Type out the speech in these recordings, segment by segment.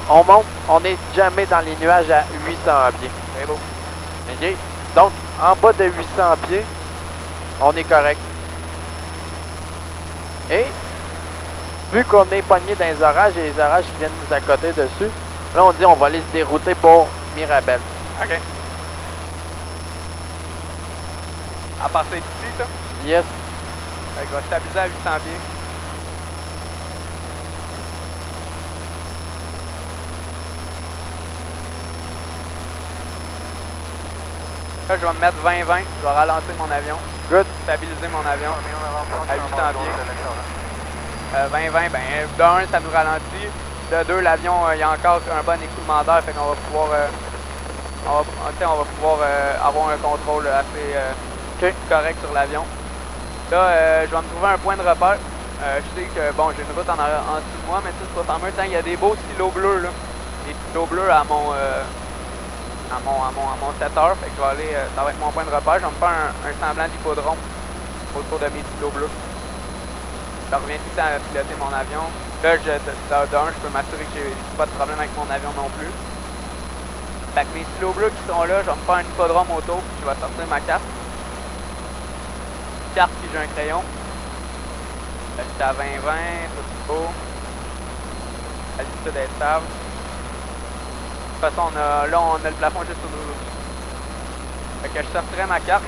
On monte, on n'est jamais dans les nuages à 800 pieds. C'est beau. OK? Donc, en bas de 800 pieds, on est correct. Et, vu qu'on est pogné dans les orages et les orages qui viennent nous accoter dessus, là, on dit on va aller se dérouter pour Mirabel. OK. À partir d'ici, ça? Yes. Fait que je vais stabiliser à 800 pieds. Là, je vais me mettre 20-20. Je vais ralentir mon avion. Good. Stabiliser mon avion à 800 pieds. 20-20, ben, de 1, ça nous ralentit. De 2, l'avion, il y a encore un bon écoulement d'air, fait qu'on va pouvoir, on va pouvoir avoir un contrôle assez correct sur l'avion. Là, je vais me trouver un point de repère. Je sais que, bon, j'ai une route en dessous de moi, mais ça, c'est pas fameux. Il y a des beaux stylos bleus, là. Des stylos bleus à mon setter, fait que je vais aller, ça va être mon point de repère. Je vais me faire un semblant d'hippodrome autour de mes stylos bleus. Je reviens tout le temps à piloter mon avion. Là, d'un, je peux m'assurer que j'ai pas de problème avec mon avion non plus. Fait que mes stylos bleus qui sont là, je vais me faire un hippodrome autour, puis je vais sortir ma carte. Carte, puis j'ai un crayon. Là, j'étais à 20-20, ça c'est beau. L'altitude est stable. De toute façon, là, on a le plafond juste au-dessus. Fait que je sortirai ma carte.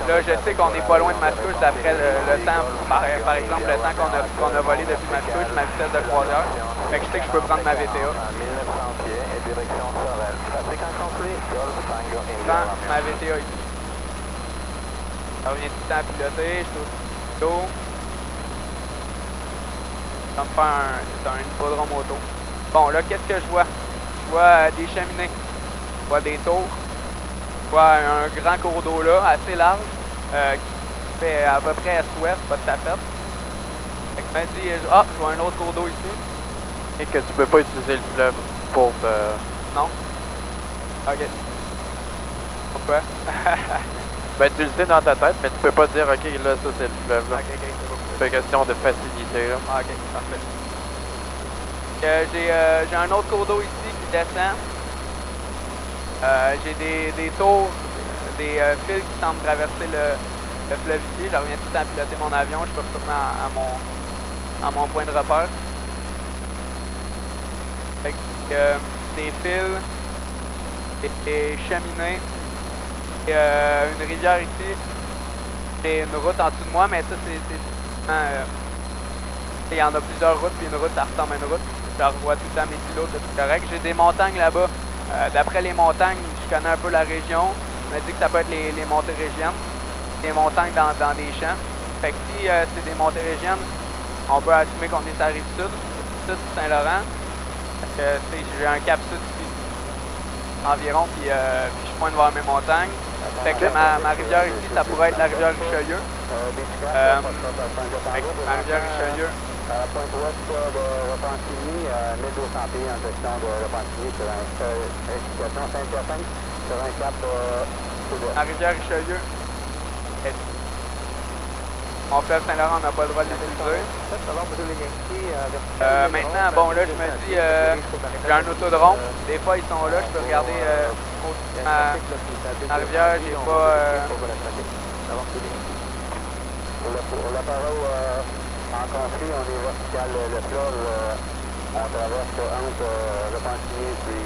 Là, je sais qu'on n'est pas loin de Mascouche d'après le temps, par exemple, le temps qu'on a volé depuis Mascouche, ma vitesse de croisière. Fait que je sais que je peux prendre ma VTA. Je prends ma VTA ici. Ça revient tout le temps à piloter, je suis au dos. Ça me fait un hippodrome auto. Bon, là, qu'est-ce que je vois? Je vois des cheminées, je vois des tours, je vois un grand cours d'eau là, assez large, qui fait à peu près est-ouest, pas de tapette. Fait que je me dis, ah, je vois un autre cours d'eau ici. Et que tu peux pas utiliser le fleuve pour te... Non? Ok. Pourquoi? Ben, tu le sais dans ta tête, mais tu peux pas dire, OK, là, ça, c'est le fleuve, là. Ok, c'est beau. C'est question de facilité, là. Ok, parfait. J'ai un autre cours d'eau ici qui descend. J'ai des tours, des fils qui semblent traverser le fleuve ici. Je reviens tout le temps à piloter mon avion. Je peux retourner à mon point de repère. Fait que, des fils, des cheminées, et, une rivière ici, et une route en dessous de moi, mais ça c'est il y en a plusieurs routes, puis une route ça ressemble à une route. Je revois tout le temps mes pilotes, c'est correct. J'ai des montagnes là-bas. D'après les montagnes, je connais un peu la région. On m'a dit que ça peut être les montées régiennes. Des montagnes dans des champs. Fait que si c'est des montées régiennes, on peut assumer qu'on est à la rive sud, sud Saint-Laurent. J'ai un cap sud ici, environ, puis je pointe vers mes montagnes. Fait que ma rivière ici, ça pourrait être la rivière Richelieu. Ma rivière Richelieu. À la pointe ouest de Repentigny, 1200 pieds en section de Repentigny sur une situation Saint-Hyacinthe, sur un cap sud-ouest. La rivière Richelieu. Mon fleuve Saint-Laurent, on n'a pas le droit de l'utiliser. Maintenant, bon, là, je me dis, j'ai un autodrome. Des fois, ils sont là, je peux regarder ma rivière, j'ai pas... Pour la parole en conflit, on est vertical le fleuve, on traverse entre Repentigny puis...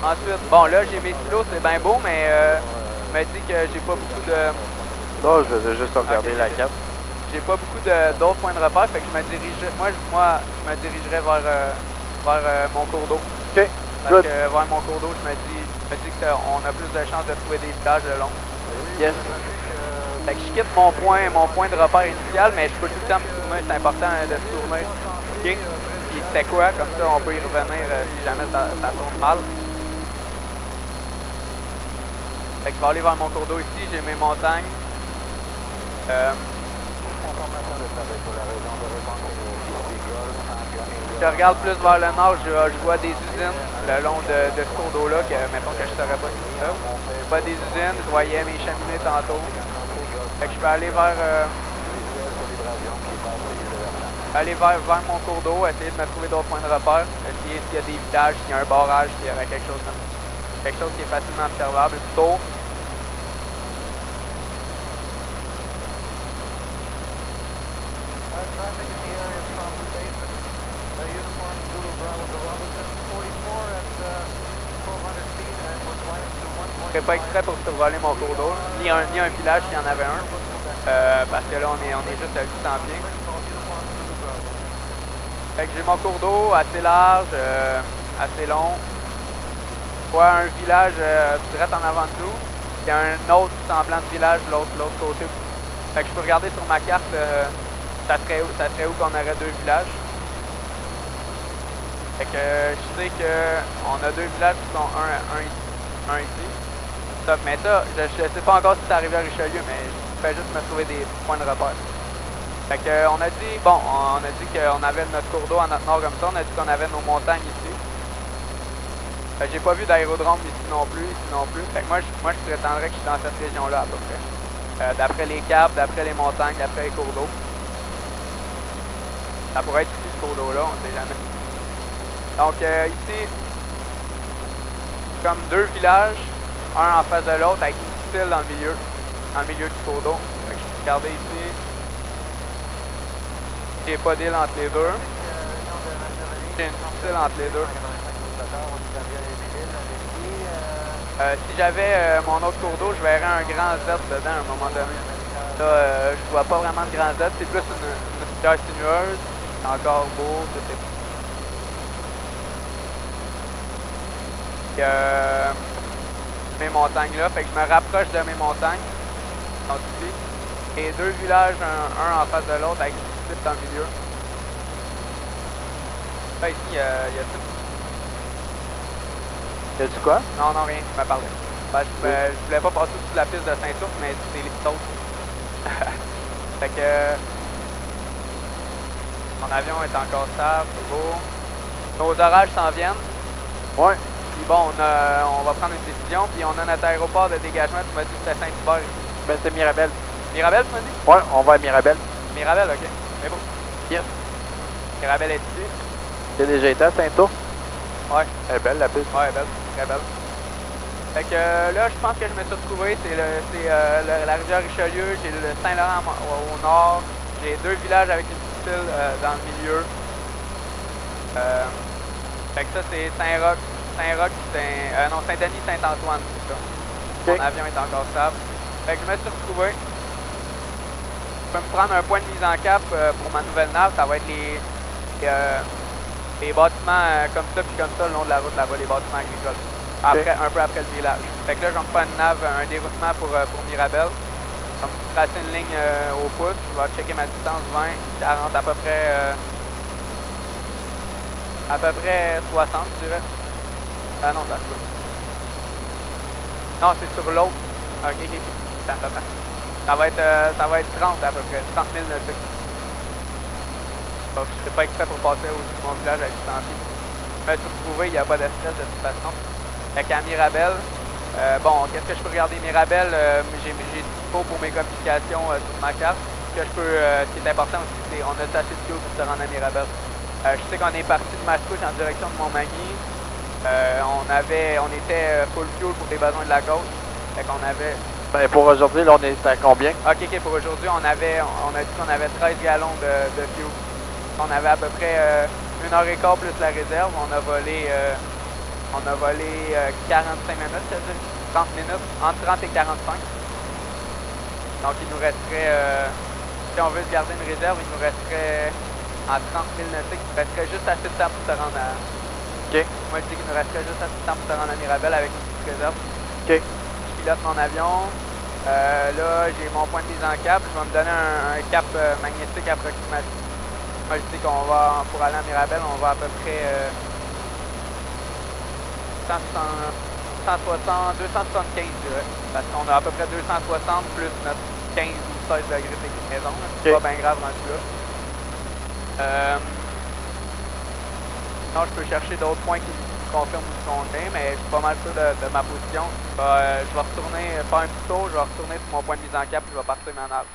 Ensuite, bon, là, j'ai mes stylos, c'est bien beau, mais je me dis que j'ai pas beaucoup de... Non, je vais juste regarder la carte. J'ai pas beaucoup d'autres points de repère, fait que je me dirigerai, moi je me dirigerai vers mon cours d'eau. OK, good. Vers mon cours d'eau, je me dis qu'on a plus de chances de trouver des villages le long. Yes. Fait que je quitte mon point de repère initial, mais je peux tout le temps me tourner, c'est important de se tourner. OK? Puis c'était quoi, comme ça on peut y revenir si jamais ça tourne mal. Fait que je vais aller vers mon cours d'eau ici, j'ai mes montagnes. Je regarde plus vers le nord, je vois des usines le long de ce cours d'eau-là, que mettons que je ne saurais pas si c'est ça. Je vois des usines, je voyais mes cheminées tantôt. Fait que je peux aller vers... aller vers mon cours d'eau, essayer de me trouver d'autres points de repère, essayer s'il y a des villages, s'il y a un barrage, s'il y aurait quelque chose qui est facilement observable. Plutôt. Je ne ferais pas exprès pour survoler mon cours d'eau, ni un village s'il y en avait un, parce que là on est juste à 800 pieds. Fait que j'ai mon cours d'eau assez large, assez long. Je vois un village direct en avant de nous, il y a un autre semblant de village de l'autre côté. Fait que je peux regarder sur ma carte, ça serait où qu'on aurait deux villages. Fait que je sais qu'on a deux villages qui sont un ici. Mais ça, je ne sais pas encore si c'est arrivé à Richelieu, mais je fais juste me trouver des points de repère. Fait que on a dit qu'on avait notre cours d'eau à notre nord comme ça, on a dit qu'on avait nos montagnes ici. Fait que j'ai pas vu d'aérodrome ici non plus, Fait que moi je prétendrais que je suis dans cette région-là à peu près. D'après les caps, d'après les montagnes, d'après les cours d'eau. Ça pourrait être ici ce cours d'eau-là, on sait jamais. Donc ici, comme deux villages, un en face de l'autre avec une petite île dans le milieu du cours d'eau. Fait que je peux regarder ici. J'ai pas d'île entre les deux. J'ai une petite île entre les deux. Si j'avais mon autre cours d'eau, je verrais un grand Z dedans à un moment donné. Là, je vois pas vraiment de grand Z, c'est plus une rivière sinueuse. C'est encore beau, tout est... mes montagnes là, fait que je me rapproche de mes montagnes. Donc ici. Et deux villages, un en face de l'autre avec une petite dans le milieu. Là ici, il y a tout. Y'a-tu quoi? Non, rien, tu m'as parlé. Ben, je voulais pas passer sous la piste de Saint-Ours, mais c'est les autres. Fait que... mon avion est encore stable, c'est beau. Nos orages s'en viennent. Ouais. Puis bon, on va prendre une décision, puis on a notre aéroport de dégagement, tu m'as dit que c'était Saint-Hubert ici. Ben c'est Mirabel. Mirabel, tu m'as dit? Ouais, on va à Mirabel. Mirabel, ok. C'est beau. Yes. Mirabel est ici. T'as déjà été à Saint-Ours? Ouais. Elle est belle la piste. Ouais, elle est belle. Très belle. Fait que là, je pense que je me suis retrouvé, c'est la rivière Richelieu, j'ai le Saint-Laurent au nord, j'ai deux villages avec une petite île dans le milieu. Fait que ça, c'est Saint-Roch, non, Saint-Denis, Saint-Antoine, c'est ça. Okay. Mon avion est encore stable. Fait que je me suis retrouvé. Je peux me prendre un point de mise en cap pour ma nouvelle nave, ça va être les bâtiments comme ça, puis comme ça, le long de la route là-bas, les bâtiments agricoles. Après, un peu après le village. Fait que là, je vais me faire une nave, un déroutement pour Mirabel. Je vais me tracer une ligne au pouce, je vais checker ma distance 20, 40, à peu près 60, je dirais. Ah non, ça se peut. Non, c'est sur l'autre. Ok. Attends. Ça va être 30 à peu près, 30 000 nautiques. Donc, je ne fais pas exprès pour passer au-dessus de mon village avec 100 pieds. Je me suis retrouvé, il n'y a pas d'espèce de toute façon. Fait qu'à Mirabel, bon, qu'est-ce que je peux regarder? Mirabel, j'ai tout pour mes communications sur ma carte. Ce qui est important aussi, c'est qu'on a assez de fuel pour se rendre à Mirabel. Je sais qu'on est parti de Mascouche en direction de Montmagny. On était full fuel pour les besoins de la côte. Fait qu'on avait... Ben pour aujourd'hui, là, on est à combien? Ok, pour aujourd'hui, on a dit qu'on avait 13 gallons de fuel. On avait à peu près 1h15 plus la réserve. On a volé 45 minutes, c'est-à-dire 30 minutes, entre 30 et 45. Donc il nous resterait, si on veut se garder une réserve, il nous resterait en 30 000 nautiques, il nous resterait juste assez de temps pour se rendre à... Ok. Moi je dis qu'il nous resterait juste assez de temps pour se rendre à Mirabel avec une petite réserve. Ok. Je pilote mon avion. Là j'ai mon point de mise en cap, je vais me donner un cap magnétique approximatif. Moi je dis qu'on va, pour aller à Mirabel, on va à peu près 275, je dirais. Parce qu'on a à peu près 260 plus notre 15 ou 16 degrés de déclinaison. C'est pas bien grave rendu là. Sinon, je peux chercher d'autres points qui confirment où on est, mais je suis pas mal sûr de ma position. Je vais retourner faire un petit tour, je vais retourner sur mon point de mise en cap et je vais partir ma nave.